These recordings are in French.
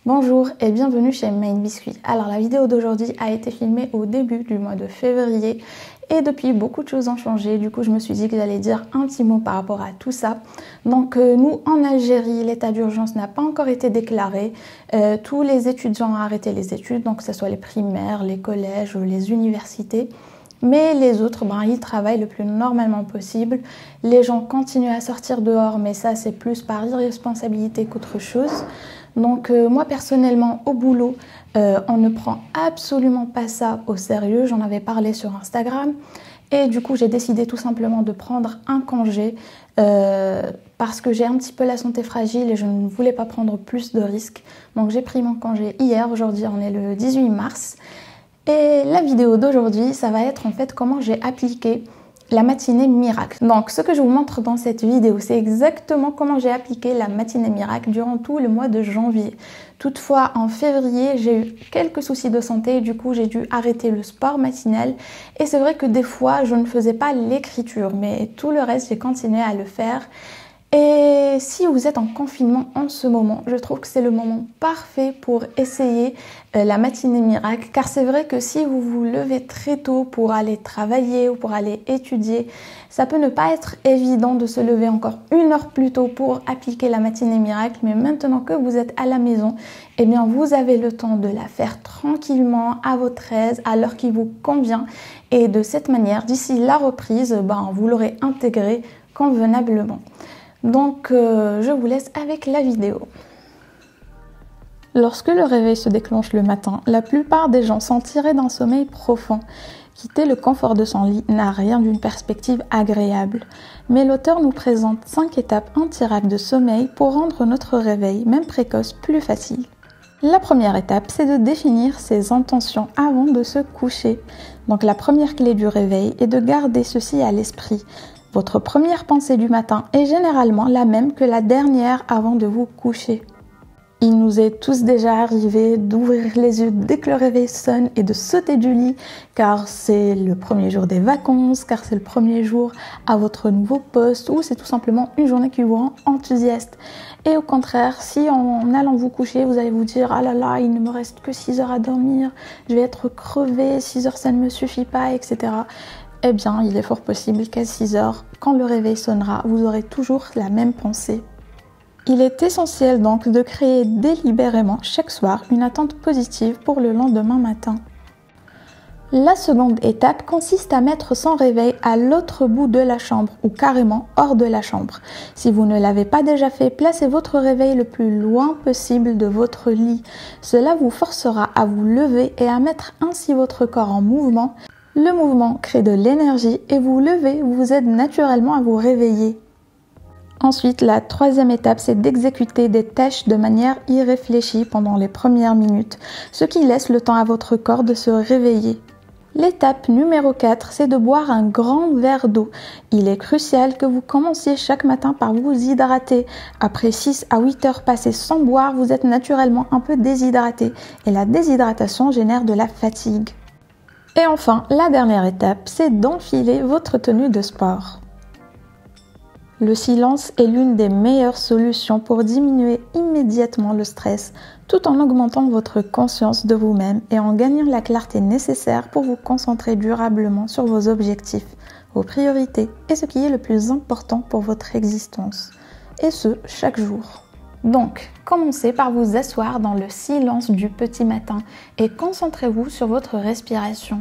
Bonjour et bienvenue chez Main Biscuit. Alors la vidéo d'aujourd'hui a été filmée au début du mois de février et depuis beaucoup de choses ont changé. Du coup je me suis dit que j'allais dire un petit mot par rapport à tout ça. Donc nous en Algérie, l'état d'urgence n'a pas encore été déclaré. Tous les étudiants ont arrêté les études, donc que ce soit les primaires, les collèges, les universités. Mais les autres, ils travaillent le plus normalement possible. Les gens continuent à sortir dehors, mais ça c'est plus par irresponsabilité qu'autre chose. Donc moi personnellement au boulot, on ne prend absolument pas ça au sérieux. J'en avais parlé sur Instagram et du coup j'ai décidé tout simplement de prendre un congé parce que j'ai un petit peu la santé fragile et je ne voulais pas prendre plus de risques. Donc j'ai pris mon congé hier, aujourd'hui on est le 18 mars. Et la vidéo d'aujourd'hui, ça va être en fait comment j'ai appliqué la matinée miracle. Donc ce que je vous montre dans cette vidéo, c'est exactement comment j'ai appliqué la matinée miracle durant tout le mois de janvier. Toutefois, en février, j'ai eu quelques soucis de santé et du coup, j'ai dû arrêter le sport matinal. Et c'est vrai que des fois, je ne faisais pas l'écriture, mais tout le reste, j'ai continué à le faire. Et si vous êtes en confinement en ce moment, je trouve que c'est le moment parfait pour essayer la matinée miracle. Car c'est vrai que si vous vous levez très tôt pour aller travailler ou pour aller étudier, ça peut ne pas être évident de se lever encore 1 heure plus tôt pour appliquer la matinée miracle. Mais maintenant que vous êtes à la maison, eh bien vous avez le temps de la faire tranquillement, à votre aise, à l'heure qui vous convient. Et de cette manière, d'ici la reprise, vous l'aurez intégré convenablement. Donc je vous laisse avec la vidéo. Lorsque le réveil se déclenche le matin, la plupart des gens sont tirés d'un sommeil profond. Quitter le confort de son lit n'a rien d'une perspective agréable. Mais l'auteur nous présente 5 étapes intirables de sommeil pour rendre notre réveil, même précoce, plus facile. La première étape, c'est de définir ses intentions avant de se coucher. Donc la première clé du réveil est de garder ceci à l'esprit. Votre première pensée du matin est généralement la même que la dernière avant de vous coucher. Il nous est tous déjà arrivé d'ouvrir les yeux dès que le réveil sonne et de sauter du lit car c'est le premier jour des vacances, car c'est le premier jour à votre nouveau poste ou c'est tout simplement une journée qui vous rend enthousiaste. Et au contraire, si en allant vous coucher, vous allez vous dire « Ah là là, il ne me reste que 6 heures à dormir, je vais être crevée, 6 heures ça ne me suffit pas, etc. » Eh bien, il est fort possible qu'à 6 heures, quand le réveil sonnera, vous aurez toujours la même pensée. Il est essentiel donc de créer délibérément chaque soir une attente positive pour le lendemain matin. La seconde étape consiste à mettre son réveil à l'autre bout de la chambre ou carrément hors de la chambre. Si vous ne l'avez pas déjà fait, placez votre réveil le plus loin possible de votre lit. Cela vous forcera à vous lever et à mettre ainsi votre corps en mouvement. Le mouvement crée de l'énergie et vous levez vous aide naturellement à vous réveiller. Ensuite, la troisième étape, c'est d'exécuter des tâches de manière irréfléchie pendant les premières minutes, ce qui laisse le temps à votre corps de se réveiller. L'étape numéro 4, c'est de boire un grand verre d'eau. Il est crucial que vous commenciez chaque matin par vous hydrater. Après 6 à 8 heures passées sans boire, vous êtes naturellement un peu déshydraté et la déshydratation génère de la fatigue. Et enfin, la dernière étape, c'est d'enfiler votre tenue de sport. Le silence est l'une des meilleures solutions pour diminuer immédiatement le stress, tout en augmentant votre conscience de vous-même et en gagnant la clarté nécessaire pour vous concentrer durablement sur vos objectifs, vos priorités et ce qui est le plus important pour votre existence. Et ce, chaque jour. Donc, commencez par vous asseoir dans le silence du petit matin et concentrez-vous sur votre respiration.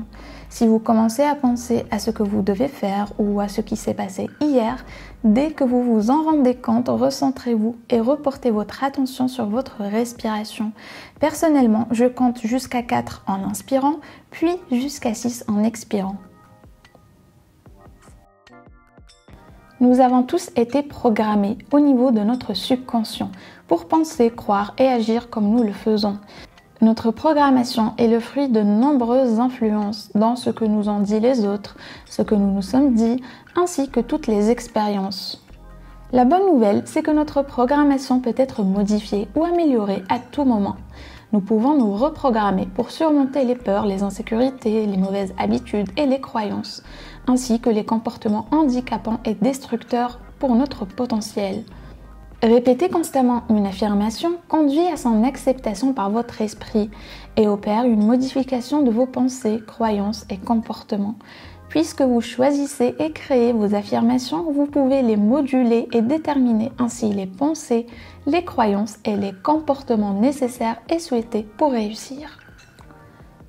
Si vous commencez à penser à ce que vous devez faire ou à ce qui s'est passé hier, dès que vous vous en rendez compte, recentrez-vous et reportez votre attention sur votre respiration. Personnellement, je compte jusqu'à 4 en inspirant, puis jusqu'à 6 en expirant. Nous avons tous été programmés au niveau de notre subconscient pour penser, croire et agir comme nous le faisons. Notre programmation est le fruit de nombreuses influences dans ce que nous ont dit les autres, ce que nous nous sommes dit, ainsi que toutes les expériences. La bonne nouvelle, c'est que notre programmation peut être modifiée ou améliorée à tout moment. Nous pouvons nous reprogrammer pour surmonter les peurs, les insécurités, les mauvaises habitudes et les croyances, ainsi que les comportements handicapants et destructeurs pour notre potentiel. Répéter constamment une affirmation conduit à son acceptation par votre esprit et opère une modification de vos pensées, croyances et comportements. Puisque vous choisissez et créez vos affirmations, vous pouvez les moduler et déterminer ainsi les pensées, les croyances et les comportements nécessaires et souhaités pour réussir.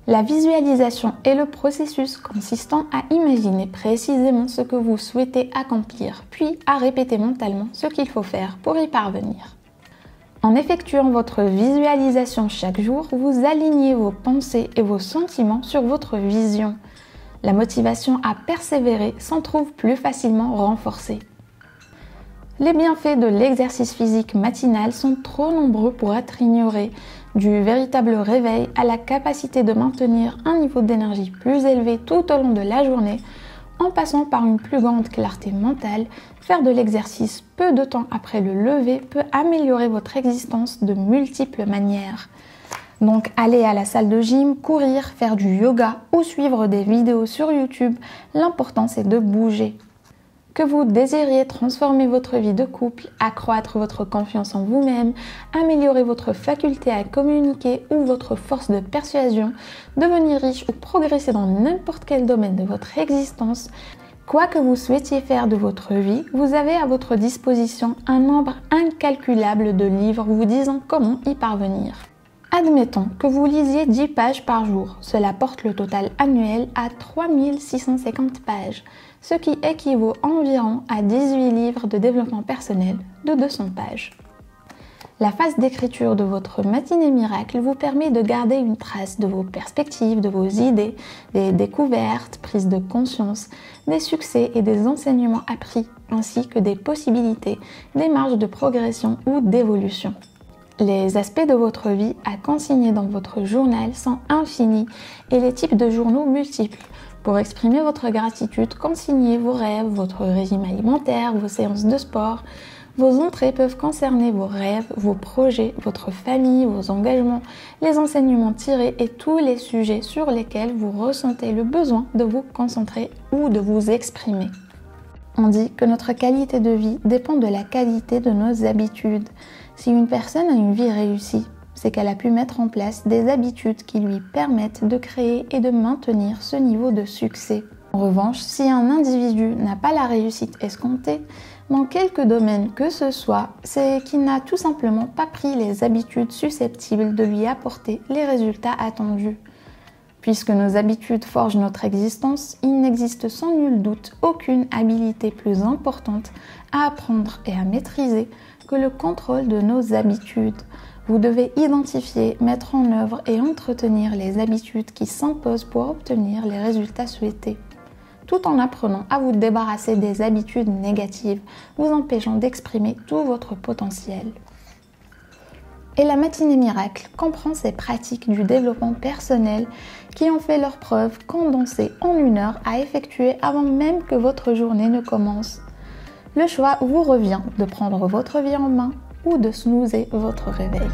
La visualisation est le processus consistant à imaginer précisément ce que vous souhaitez accomplir, puis à répéter mentalement ce qu'il faut faire pour y parvenir. En effectuant votre visualisation chaque jour, vous alignez vos pensées et vos sentiments sur votre vision. La motivation à persévérer s'en trouve plus facilement renforcée. Les bienfaits de l'exercice physique matinal sont trop nombreux pour être ignorés, du véritable réveil à la capacité de maintenir un niveau d'énergie plus élevé tout au long de la journée, en passant par une plus grande clarté mentale. Faire de l'exercice peu de temps après le lever peut améliorer votre existence de multiples manières. Donc aller à la salle de gym, courir, faire du yoga ou suivre des vidéos sur YouTube, l'important c'est de bouger. Que vous désiriez transformer votre vie de couple, accroître votre confiance en vous-même, améliorer votre faculté à communiquer ou votre force de persuasion, devenir riche ou progresser dans n'importe quel domaine de votre existence, quoi que vous souhaitiez faire de votre vie, vous avez à votre disposition un nombre incalculable de livres vous disant comment y parvenir. Admettons que vous lisiez 10 pages par jour. Cela porte le total annuel à 3650 pages, ce qui équivaut environ à 18 livres de développement personnel de 200 pages. La phase d'écriture de votre matinée miracle vous permet de garder une trace de vos perspectives, de vos idées, des découvertes, prises de conscience, des succès et des enseignements appris, ainsi que des possibilités, des marges de progression ou d'évolution. Les aspects de votre vie à consigner dans votre journal sont infinis et les types de journaux multiples. Pour exprimer votre gratitude, consignez vos rêves, votre régime alimentaire, vos séances de sport. Vos entrées peuvent concerner vos rêves, vos projets, votre famille, vos engagements, les enseignements tirés et tous les sujets sur lesquels vous ressentez le besoin de vous concentrer ou de vous exprimer. On dit que notre qualité de vie dépend de la qualité de nos habitudes. Si une personne a une vie réussie, c'est qu'elle a pu mettre en place des habitudes qui lui permettent de créer et de maintenir ce niveau de succès. En revanche, si un individu n'a pas la réussite escomptée, dans quelque domaine que ce soit, c'est qu'il n'a tout simplement pas pris les habitudes susceptibles de lui apporter les résultats attendus. Puisque nos habitudes forgent notre existence, il n'existe sans nul doute aucune habilité plus importante à apprendre et à maîtriser que le contrôle de nos habitudes. Vous devez identifier, mettre en œuvre et entretenir les habitudes qui s'imposent pour obtenir les résultats souhaités, tout en apprenant à vous débarrasser des habitudes négatives, vous empêchant d'exprimer tout votre potentiel. Et la matinée miracle comprend ces pratiques du développement personnel qui ont fait leur preuve condensées en 1 heure à effectuer avant même que votre journée ne commence. Le choix vous revient de prendre votre vie en main ou de snoozer votre réveil.